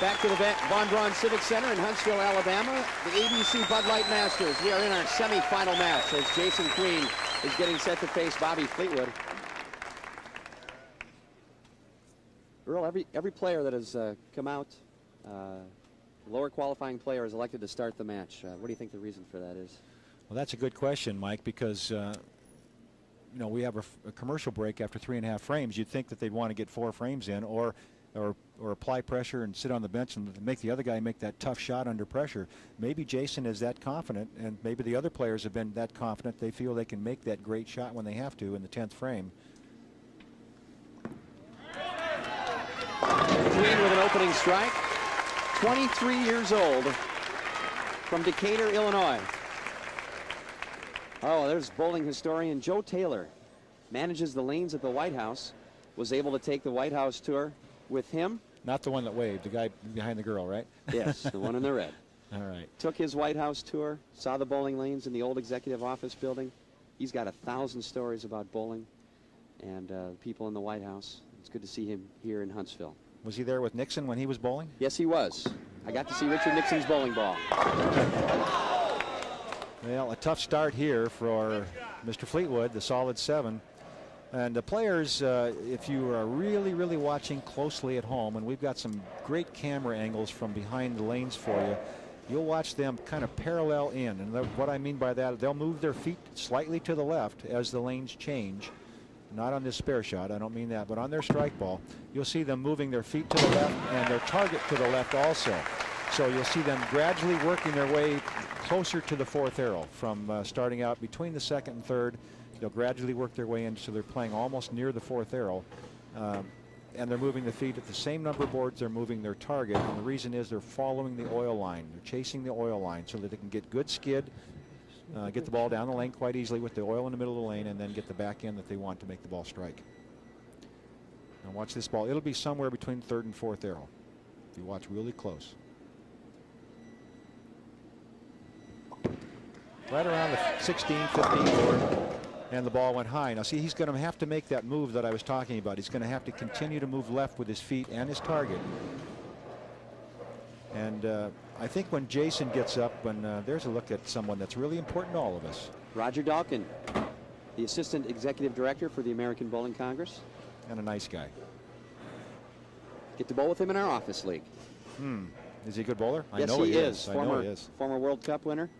Back to the Von Braun Civic Center in Huntsville, Alabama. The ABC Bud Light Masters. We are in our semifinal match as Jason Queen is getting set to face Bobby Fleetwood. Earl, every player that has come out, lower qualifying player, is elected to start the match. What do you think the reason for that is? Well, that's a good question, Mike, because you know, we have a commercial break after 3.5 frames. You'd think that they'd want to get 4 frames in, or apply pressure and sit on the bench and make the other guy make that tough shot under pressure. Maybe Jason is that confident, and maybe the other players have been that confident they feel they can make that great shot when they have to in the 10th frame. Queen with an opening strike. 23 years old from Decatur, Illinois. Oh, there's bowling historian Joe Taylor. Manages the lanes at the White House. Was able to take the White House tour with him. Not the one that waved, the guy behind the girl, right? Yes, the one in the red. All right. Took his White House tour, saw the bowling lanes in the old executive office building. He's got 1,000 stories about bowling and people in the White House. It's good to see him here in Huntsville. Was he there with Nixon when he was bowling? Yes, he was. I got to see Richard Nixon's bowling ball. Well, a tough start here for Mr. Fleetwood, the solid 7. And the players, if you are really, really watching closely at home, and we've got some great camera angles from behind the lanes for you, you'll watch them kind of parallel in. And what I mean by that, they'll move their feet slightly to the left as the lanes change. Not on this spare shot, I don't mean that, but on their strike ball, you'll see them moving their feet to the left and their target to the left also. So you'll see them gradually working their way closer to the 4th arrow from starting out between the 2nd and 3rd. They'll gradually work their way in, so they're playing almost near the 4th arrow. And they're moving the feet at the same number of boards they're moving their target. And the reason is they're following the oil line. They're chasing the oil line so that they can get good skid, get the ball down the lane quite easily with the oil in the middle of the lane, and then get the back end that they want to make the ball strike. Now watch this ball. It'll be somewhere between 3rd and 4th arrow if you watch really close. Right around the 16, 15 board, and the ball went high. Now see, he's going to have to make that move that I was talking about. He's going to have to continue to move left with his feet and his target. And I think when Jason gets up, when there's a look at someone that's really important to all of us. Roger Dalkin, the Assistant Executive Director for the American Bowling Congress. And a nice guy. Get to bowl with him in our office league. Is he a good bowler? Yes, I know he is. I know he is. Former World Cup winner.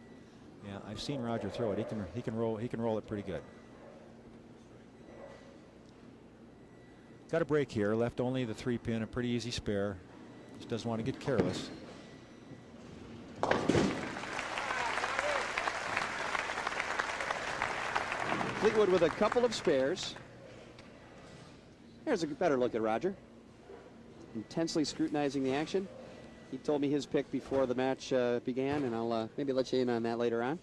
Yeah, I've seen Roger throw it. He can roll it pretty good. Got a break here. Left only the 3-pin, a pretty easy spare. Just doesn't want to get careless. Fleetwood with a couple of spares. Here's a better look at Roger. Intensely scrutinizing the action. He told me his pick before the match began, and I'll maybe let you in on that later on.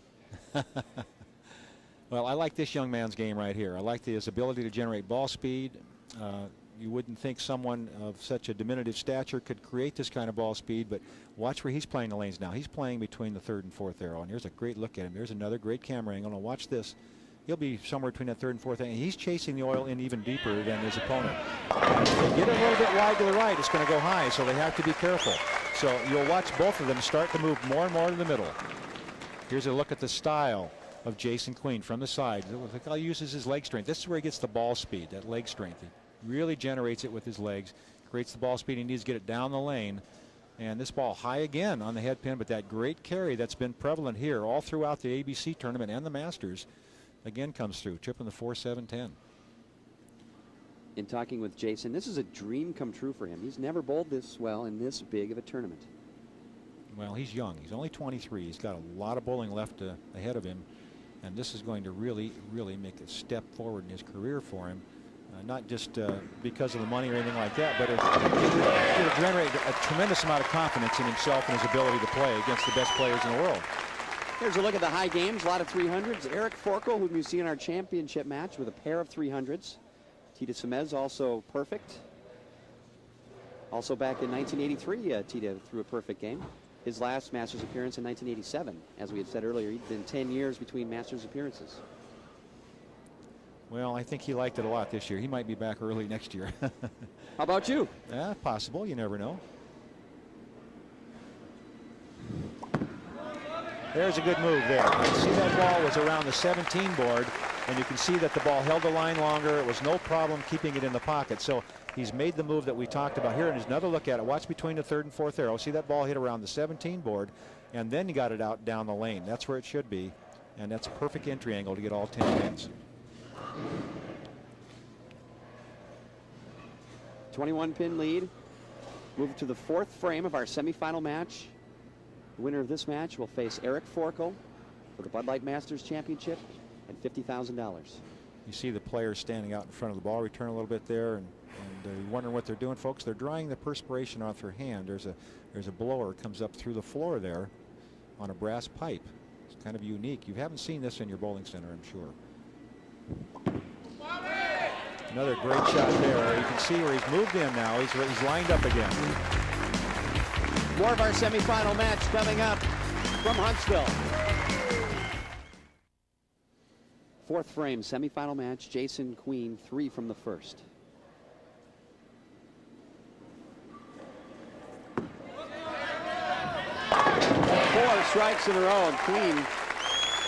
Well, I like this young man's game right here. I like his ability to generate ball speed. You wouldn't think someone of such a diminutive stature could create this kind of ball speed, but watch where he's playing the lanes now. He's playing between the 3rd and 4th arrow, and here's a great look at him. There's another great camera angle. Now watch this. He'll be somewhere between that 3rd and 4th, and he's chasing the oil in even deeper than his opponent. And if they get a little bit wide to the right, it's going to go high, so they have to be careful. So you'll watch both of them start to move more and more to the middle. Here's a look at the style of Jason Queen from the side. Look how he uses his leg strength. This is where he gets the ball speed, that leg strength. He really generates it with his legs, creates the ball speed. He needs to get it down the lane. And this ball high again on the head pin, but that great carry that's been prevalent here all throughout the ABC tournament and the Masters again comes through, tripping the 4-7-10. In talking with Jason, this is a dream come true for him. He's never bowled this well in this big of a tournament. Well, he's young. He's only 23. He's got a lot of bowling left ahead of him, and this is going to really, really make a step forward in his career for him. Not just because of the money or anything like that, but it'll generate a tremendous amount of confidence in himself and his ability to play against the best players in the world. Here's a look at the high games, a lot of 300s. Eric Forkel, who you see in our championship match with a pair of 300s. Tita Semez also perfect. Also back in 1983, Tita threw a perfect game. His last Masters appearance in 1987. As we had said earlier, he'd been 10 years between Masters appearances. Well, I think he liked it a lot this year. He might be back early next year. How about you? Yeah, possible. You never know. There's a good move there. You can see that ball was around the 17 board, and you can see that the ball held the line longer. It was no problem keeping it in the pocket. So he's made the move that we talked about here, and there's another look at it. Watch between the 3rd and 4th arrow. See that ball hit around the 17 board, and then you got it out down the lane. That's where it should be, and that's a perfect entry angle to get all 10 pins. 21-pin lead. Move to the 4th frame of our semifinal match. The winner of this match will face Eric Forkel for the Bud Light Masters Championship and $50,000. You see the players standing out in front of the ball return a little bit there, and you're wondering what they're doing, folks. They're drying the perspiration off their hand. There's a blower comes up through the floor there on a brass pipe. It's kind of unique. You haven't seen this in your bowling center, I'm sure. Another great shot there. You can see where he's moved in now. He's lined up again. More of our semifinal match coming up from Huntsville. 4th frame semifinal match. Jason Queen, 3 from the 1st. Four strikes in a row, and Queen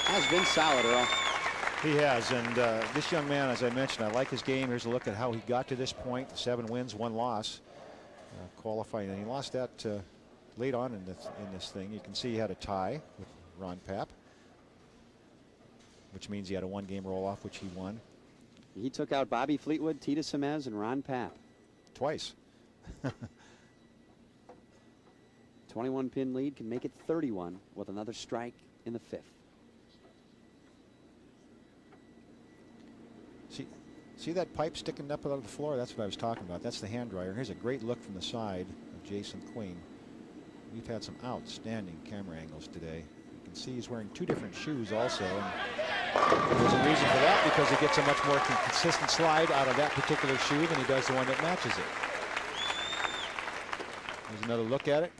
has been solid, Earl. He has, and this young man, as I mentioned, I like his game. Here's a look at how he got to this point. 7 wins, 1 loss, qualifying, and he lost that late on in this thing. You can see he had a tie with Ron Papp, which means he had a 1-game roll-off, which he won. He took out Bobby Fleetwood, Tita Semez, and Ron Papp. Twice. 21-pin lead can make it 31 with another strike in the 5th. See that pipe sticking up out of the floor? That's what I was talking about. That's the hand dryer. Here's a great look from the side of Jason Queen. We've had some outstanding camera angles today. You can see he's wearing 2 different shoes also. And there's a reason for that, because he gets a much more consistent slide out of that particular shoe than he does the one that matches it. There's another look at it.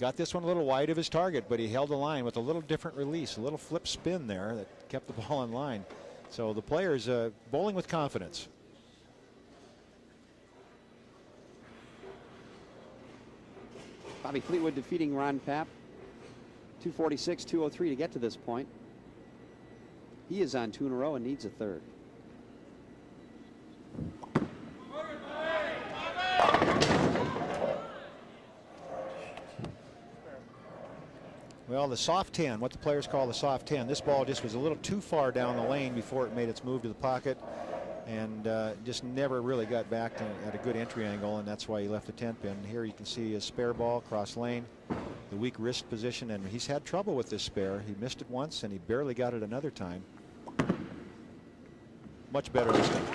Got this one a little wide of his target, but he held the line with a little different release, a little flip spin there that kept the ball in line. So the players bowling with confidence. Bobby Fleetwood defeating Ron Papp. 246, 203 to get to this point. He is on 2 in a row and needs a 3rd. Well, the soft 10, what the players call the soft 10. This ball just was a little too far down the lane before it made its move to the pocket, and just never really got back at a good entry angle, and that's why he left the 10-pin. Here you can see a spare ball cross lane, the weak wrist position, and he's had trouble with this spare. He missed it once, and he barely got it another time. Much better this time.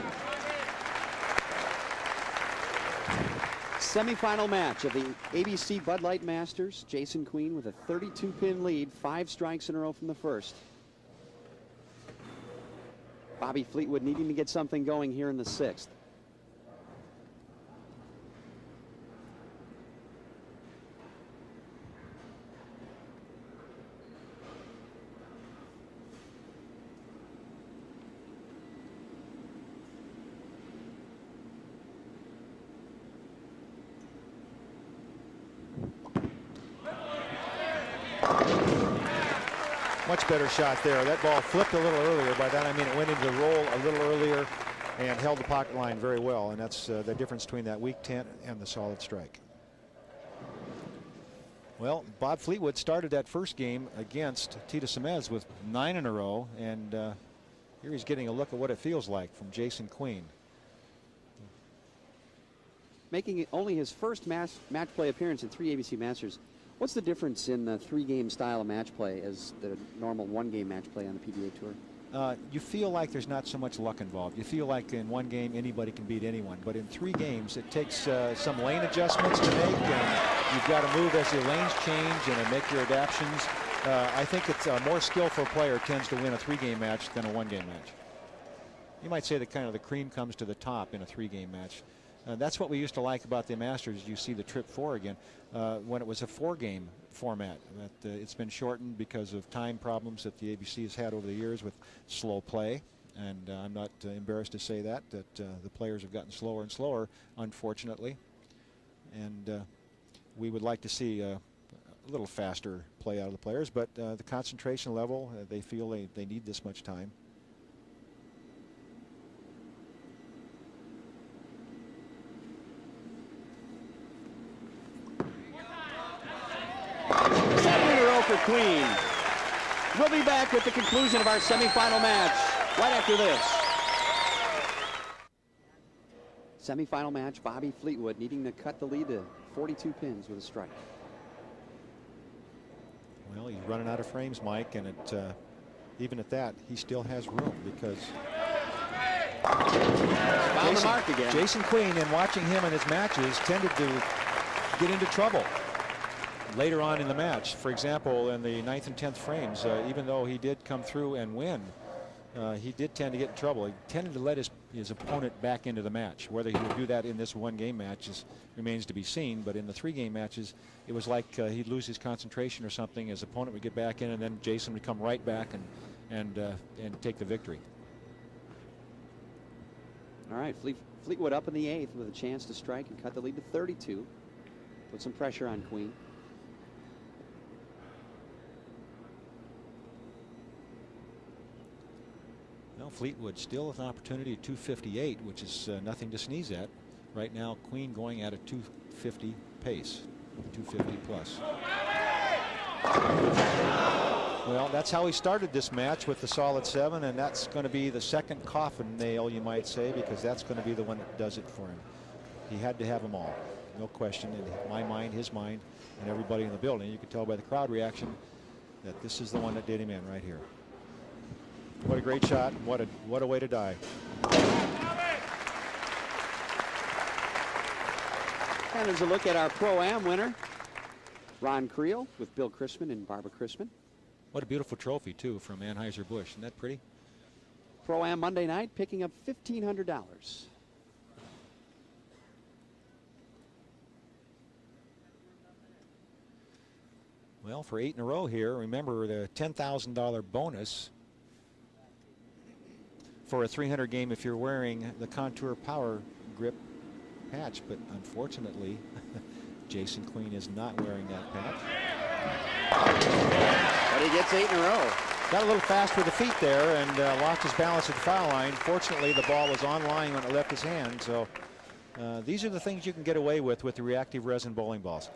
Semifinal match of the ABC Bud Light Masters. Jason Queen with a 32-pin lead, 5 strikes in a row from the 1st. Bobby Fleetwood needing to get something going here in the 6th. Much better shot there. That ball flipped a little earlier. By that I mean it went into the roll a little earlier and held the pocket line very well, and that's the difference between that weak 10 and the solid strike. Well, Bob Fleetwood started that first game against Tita Semez with 9 in a row, and here he's getting a look at what it feels like from Jason Queen. Making it only his first match play appearance in 3 ABC Masters. What's the difference in the 3-game style of match play as the normal 1-game match play on the PBA Tour? You feel like there's not so much luck involved. You feel like in 1 game anybody can beat anyone, but in 3 games it takes some lane adjustments to make, and you've got to move as your lanes change and make your adaptions. I think it's a more skillful player tends to win a 3-game match than a 1-game match. You might say that kind of the cream comes to the top in a 3-game match. That's what we used to like about the Masters. You see the Trip 4 again when it was a 4-game format. It's been shortened because of time problems that the ABC has had over the years with slow play, and I'm not embarrassed to say that the players have gotten slower and slower, unfortunately, and we would like to see a little faster play out of the players, but the concentration level, they feel they need this much time. For Queen. We'll be back with the conclusion of our semifinal match right after this. Semifinal match, Bobby Fleetwood needing to cut the lead to 42 pins with a strike. Well, he's running out of frames, Mike, and even at that, he still has room because found the mark again. Jason Queen, in watching him in his matches, tended to get into trouble later on in the match. For example, in the 9th and 10th frames, even though he did come through and win, he did tend to get in trouble. He tended to let his opponent back into the match. Whether he would do that in this one-game match remains to be seen, but in the 3-game matches, it was like he'd lose his concentration or something. His opponent would get back in, and then Jason would come right back and take the victory. All right, Fleetwood up in the 8th with a chance to strike and cut the lead to 32. Put some pressure on Queen. Well, Fleetwood still with an opportunity at 258, which is nothing to sneeze at. Right now, Queen going at a 250 pace, 250 plus. Well, that's how he started this match, with the solid 7, and that's going to be the second coffin nail, you might say, because that's going to be the one that does it for him. He had to have them all, no question, in my mind, his mind, and everybody in the building. You could tell by the crowd reaction that this is the one that did him in right here. What a great shot. What a way to die. And there's a look at our Pro-Am winner, Ron Creel, with Bill Chrisman and Barbara Chrisman. What a beautiful trophy, too, from Anheuser-Busch. Isn't that pretty? Pro-Am Monday night, picking up $1,500. Well, for 8 in a row here, remember the $10,000 bonus for a 300 game if you're wearing the Contour Power Grip patch, but unfortunately Jason Queen is not wearing that patch. But he gets 8 in a row. Got a little fast with the feet there and lost his balance at the foul line. Fortunately, the ball was on line when it left his hand, so these are the things you can get away with the reactive resin bowling balls.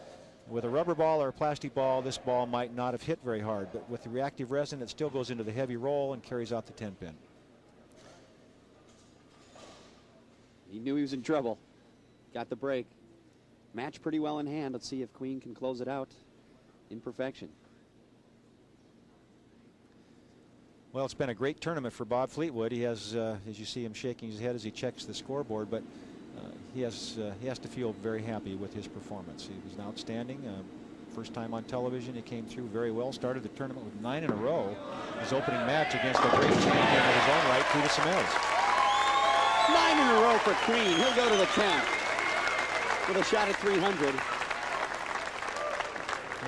With a rubber ball or a plastic ball, this ball might not have hit very hard, but with the reactive resin, it still goes into the heavy roll and carries out the 10-pin. He knew he was in trouble. Got the break. Match pretty well in hand. Let's see if Queen can close it out in perfection. Well, it's been a great tournament for Bob Fleetwood. He has, as you see him shaking his head as he checks the scoreboard, but he has to feel very happy with his performance. He was outstanding. First time on television, he came through very well. Started the tournament with 9 in a row. His opening match against a great champion of his own right, Tita Semez. 9 in a row for Queen. He'll go to the 10th with a shot at 300.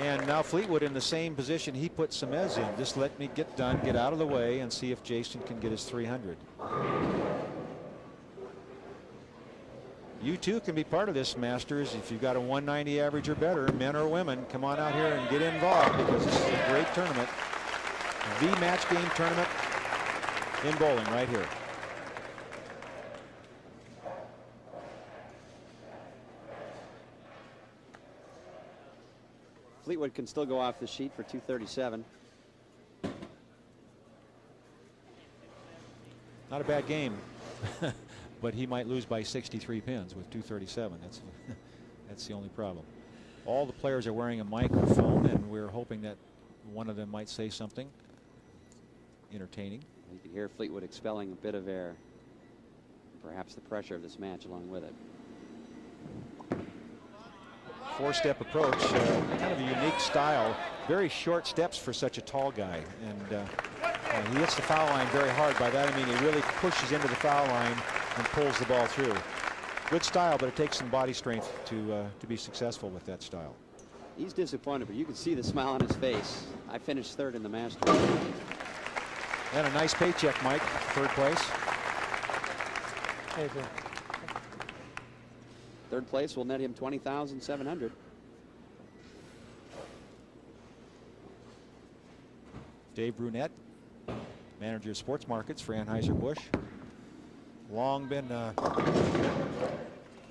And now Fleetwood in the same position he put Semez in. Just let me get done, get out of the way, and see if Jason can get his 300. You too can be part of this, Masters. If you've got a 190 average or better, men or women, come on out here and get involved, because this is a great tournament. The match game tournament in bowling right here. Fleetwood can still go off the sheet for 237. Not a bad game, but he might lose by 63 pins with 237. That's the only problem. All the players are wearing a microphone, and we're hoping that one of them might say something entertaining. You can hear Fleetwood expelling a bit of air, perhaps the pressure of this match along with it. Four-step approach, kind of a unique style. Very short steps for such a tall guy, and he hits the foul line very hard. By that I mean he really pushes into the foul line and pulls the ball through. Good style, but it takes some body strength to be successful with that style. He's disappointed, but you can see the smile on his face. I finished 3rd in the Masters. And a nice paycheck, Mike. 3rd place. Hey, 3rd place will net him $20,700. Dave Brunette, manager of sports markets for Anheuser-Busch. Long been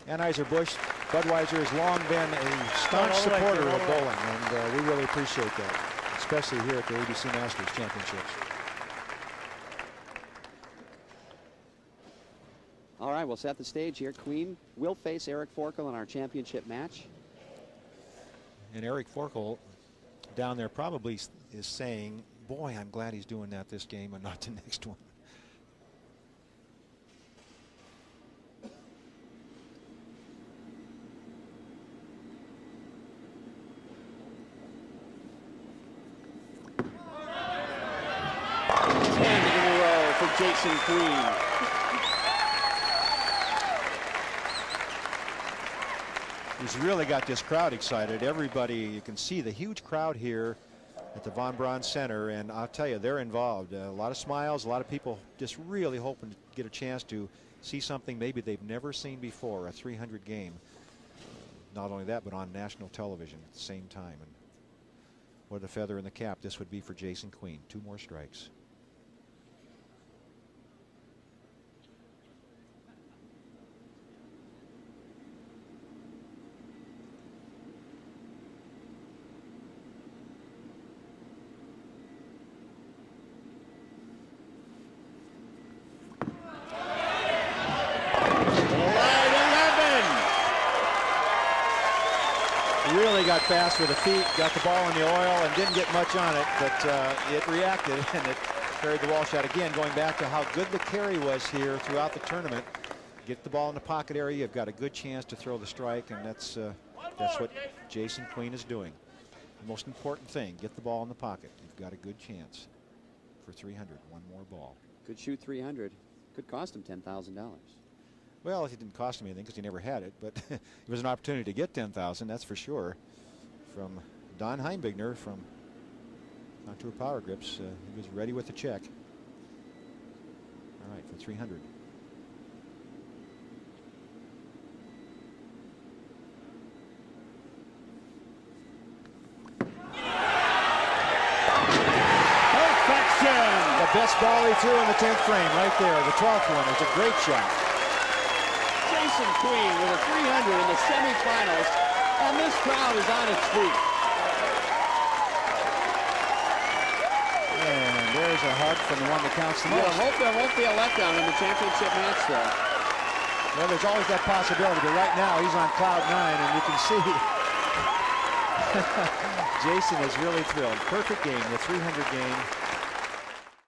Anheuser-Busch, Budweiser has long been a staunch supporter of bowling, and we really appreciate that, especially here at the ABC Masters Championships. All right, we'll set the stage here. Queen will face Eric Forkel in our championship match. And Eric Forkel down there probably is saying, boy, I'm glad he's doing that this game and not the next one. Jason Queen. He's really got this crowd excited. Everybody, you can see the huge crowd here at the Von Braun Center, and I'll tell you, they're involved. A lot of smiles, a lot of people just really hoping to get a chance to see something maybe they've never seen before, a 300 game. Not only that, but on national television at the same time. And what a feather in the cap this would be for Jason Queen. 2 more strikes. Got fast with the feet, got the ball in the oil, and didn't get much on it, but it reacted and it carried the wall shot. Again, going back to how good the carry was here throughout the tournament. Get the ball in the pocket area, you've got a good chance to throw the strike, and that's what Jason Queen is doing. The most important thing, get the ball in the pocket. You've got a good chance for 300. One more ball. Could shoot 300. Could cost him $10,000. Well, it didn't cost him anything because he never had it, but it was an opportunity to get 10,000, that's for sure. From Don Heimbigner from Contour Power Grips. He was ready with the check. All right, for 300. Perfection! The best ball he threw in the 10th frame right there. The 12th one was a great shot. Jason Queen with a 300 in the semifinals. And this crowd is on its feet. And there's a hug from the one that counts the most. I hope there won't be a letdown in the championship match, though. Well, there's always that possibility, but right now he's on cloud 9, and you can see Jason is really thrilled. Perfect game, the 300 game.